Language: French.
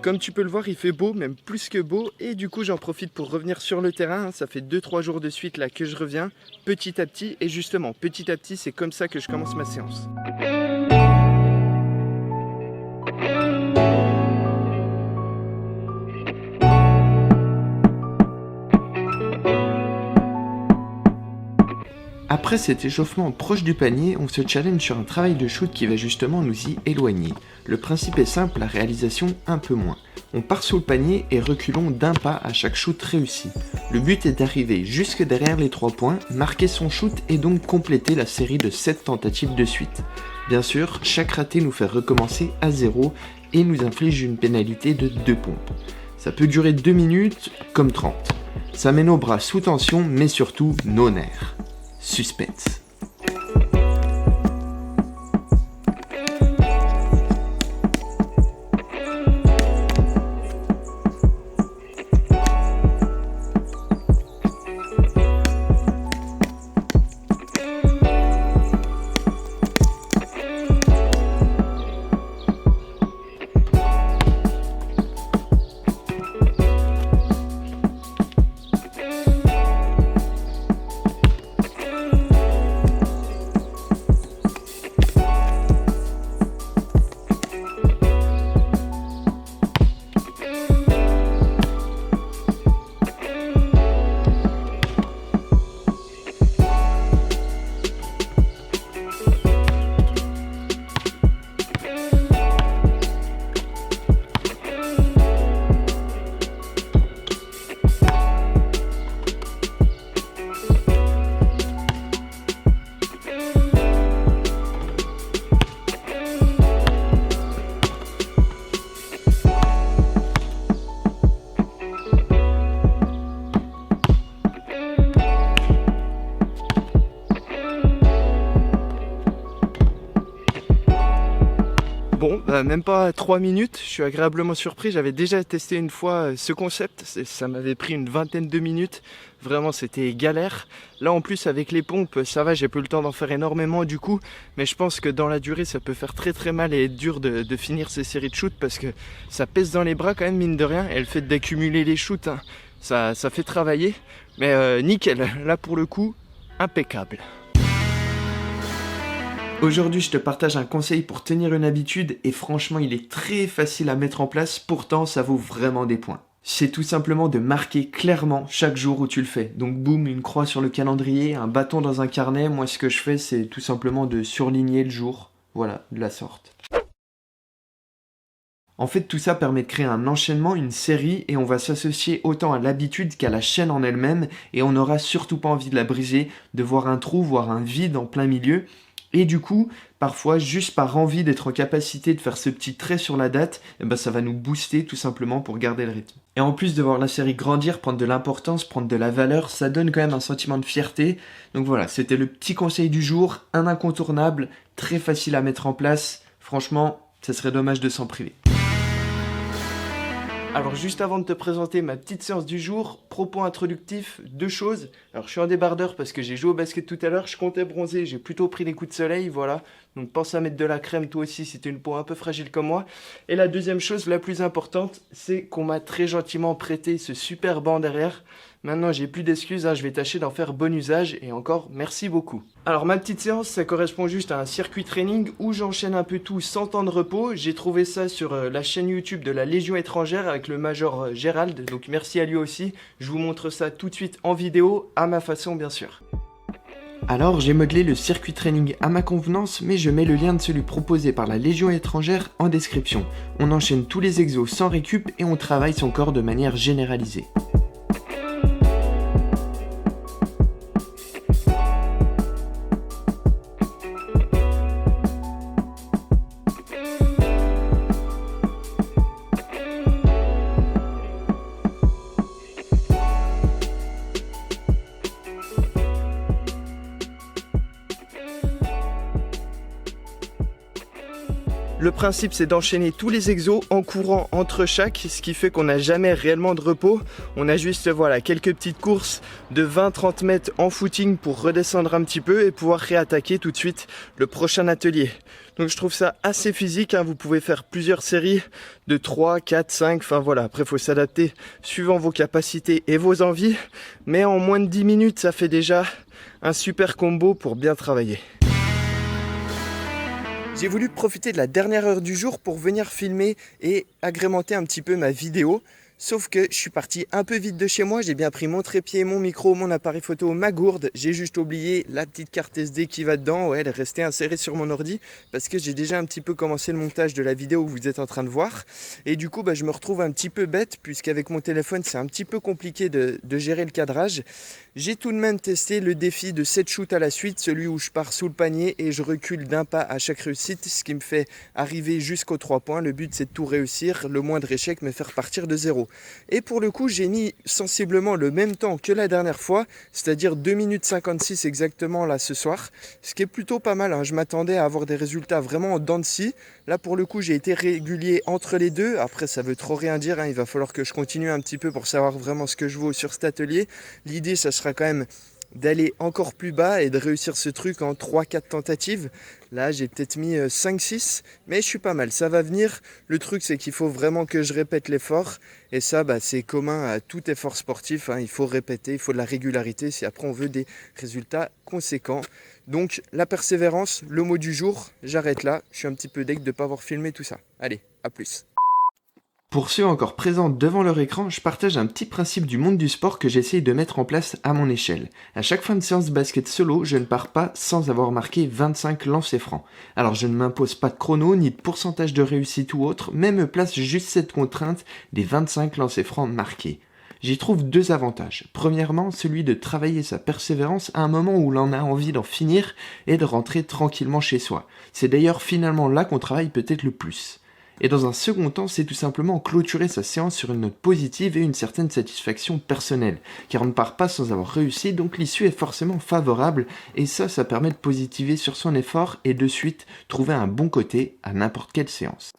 Comme tu peux le voir, il fait beau, même plus que beau, et du coup j'en profite pour revenir sur le terrain. Ça fait 2-3 jours de suite là que je reviens, petit à petit, et justement, petit à petit, c'est comme ça que je commence ma séance. Après cet échauffement proche du panier, on se challenge sur un travail de shoot qui va justement nous y éloigner. Le principe est simple, la réalisation un peu moins. On part sous le panier et reculons d'un pas à chaque shoot réussi. Le but est d'arriver jusque derrière les 3 points, marquer son shoot et donc compléter la série de 7 tentatives de suite. Bien sûr, chaque raté nous fait recommencer à 0 et nous inflige une pénalité de 2 pompes. Ça peut durer 2 minutes comme 30. Ça met nos bras sous tension mais surtout nos nerfs. Suspense. Bon, même pas 3 minutes, je suis agréablement surpris. J'avais déjà testé une fois ce concept, ça m'avait pris une vingtaine de minutes. Vraiment, c'était galère. Là, en plus, avec les pompes, ça va, j'ai pas eu le temps d'en faire énormément du coup. Mais je pense que dans la durée, ça peut faire très mal et être dur de finir ces séries de shoots parce que ça pèse dans les bras quand même, mine de rien. Et le fait d'accumuler les shoots, hein, ça fait travailler. Mais nickel, là pour le coup, impeccable. Aujourd'hui, je te partage un conseil pour tenir une habitude et franchement, il est très facile à mettre en place, pourtant ça vaut vraiment des points. C'est tout simplement de marquer clairement chaque jour où tu le fais. Donc boum, une croix sur le calendrier, un bâton dans un carnet. Moi, ce que je fais, c'est tout simplement de surligner le jour. Voilà, de la sorte. En fait, tout ça permet de créer un enchaînement, une série, et on va s'associer autant à l'habitude qu'à la chaîne en elle-même, et on n'aura surtout pas envie de la briser, de voir un trou, voire un vide en plein milieu. Et du coup, parfois, juste par envie d'être en capacité de faire ce petit trait sur la date, ça va nous booster tout simplement pour garder le rythme. Et en plus de voir la série grandir, prendre de l'importance, prendre de la valeur, ça donne quand même un sentiment de fierté. Donc voilà, c'était le petit conseil du jour, un incontournable, très facile à mettre en place. Franchement, ça serait dommage de s'en priver. Alors juste avant de te présenter ma petite séance du jour, propos introductifs, 2 choses. Alors je suis en débardeur parce que j'ai joué au basket tout à l'heure, je comptais bronzer, j'ai plutôt pris les coups de soleil, voilà. Donc pense à mettre de la crème toi aussi si tu as une peau un peu fragile comme moi. Et la deuxième chose, la plus importante, c'est qu'on m'a très gentiment prêté ce super banc derrière. Maintenant j'ai plus d'excuses, je vais tâcher d'en faire bon usage et encore merci beaucoup. Alors ma petite séance, ça correspond juste à un circuit training où j'enchaîne un peu tout sans temps de repos. J'ai trouvé ça sur la chaîne YouTube de la Légion étrangère avec le Major Gérald, donc merci à lui aussi. Je vous montre ça tout de suite en vidéo, à ma façon bien sûr. Alors j'ai modelé le circuit training à ma convenance, mais je mets le lien de celui proposé par la Légion étrangère en description. On enchaîne tous les exos sans récup et on travaille son corps de manière généralisée. Le principe, c'est d'enchaîner tous les exos en courant entre chaque, ce qui fait qu'on n'a jamais réellement de repos. On a juste, voilà, quelques petites courses de 20-30 mètres en footing pour redescendre un petit peu et pouvoir réattaquer tout de suite le prochain atelier. Donc je trouve ça assez physique, hein. Vous pouvez faire plusieurs séries de 3, 4, 5, enfin voilà, après il faut s'adapter suivant vos capacités et vos envies. Mais en moins de 10 minutes, ça fait déjà un super combo pour bien travailler. J'ai voulu profiter de la dernière heure du jour pour venir filmer et agrémenter un petit peu ma vidéo. Sauf que je suis parti un peu vite de chez moi, j'ai bien pris mon trépied, mon micro, mon appareil photo, ma gourde. J'ai juste oublié la petite carte SD qui va dedans, ouais, elle est restée insérée sur mon ordi parce que j'ai déjà un petit peu commencé le montage de la vidéo que vous êtes en train de voir. Et du coup, je me retrouve un petit peu bête puisqu'avec mon téléphone, c'est un petit peu compliqué de gérer le cadrage. J'ai tout de même testé le défi de 7 shoots à la suite, celui où je pars sous le panier et je recule d'un pas à chaque réussite, ce qui me fait arriver jusqu'aux 3 points. Le but, c'est de tout réussir, le moindre échec me faire partir de zéro. Et pour le coup, j'ai mis sensiblement le même temps que la dernière fois, c'est-à-dire 2 minutes 56 exactement là ce soir, ce qui est plutôt pas mal, hein. Je m'attendais à avoir des résultats vraiment en dents de scie. Là pour le coup, j'ai été régulier entre les deux. Après, ça veut trop rien dire, hein. Il va falloir que je continue un petit peu pour savoir vraiment ce que je vaux sur cet atelier. L'idée, ça sera quand même d'aller encore plus bas et de réussir ce truc en 3-4 tentatives. Là, j'ai peut-être mis 5-6, mais je suis pas mal, ça va venir. Le truc, c'est qu'il faut vraiment que je répète l'effort. Et ça, c'est commun à tout effort sportif, hein. Il faut répéter, il faut de la régularité si après on veut des résultats conséquents. Donc, la persévérance, le mot du jour, j'arrête là. Je suis un petit peu deg de ne pas avoir filmé tout ça. Allez, à plus. Pour ceux encore présents devant leur écran, je partage un petit principe du monde du sport que j'essaye de mettre en place à mon échelle. À chaque fin de séance de basket solo, je ne pars pas sans avoir marqué 25 lancers francs. Alors je ne m'impose pas de chrono, ni de pourcentage de réussite ou autre, mais me place juste cette contrainte des 25 lancers francs marqués. J'y trouve deux avantages. Premièrement, celui de travailler sa persévérance à un moment où l'on a envie d'en finir et de rentrer tranquillement chez soi. C'est d'ailleurs finalement là qu'on travaille peut-être le plus. Et dans un second temps, c'est tout simplement clôturer sa séance sur une note positive et une certaine satisfaction personnelle, car on ne part pas sans avoir réussi, donc l'issue est forcément favorable, et ça permet de positiver sur son effort et de suite trouver un bon côté à n'importe quelle séance.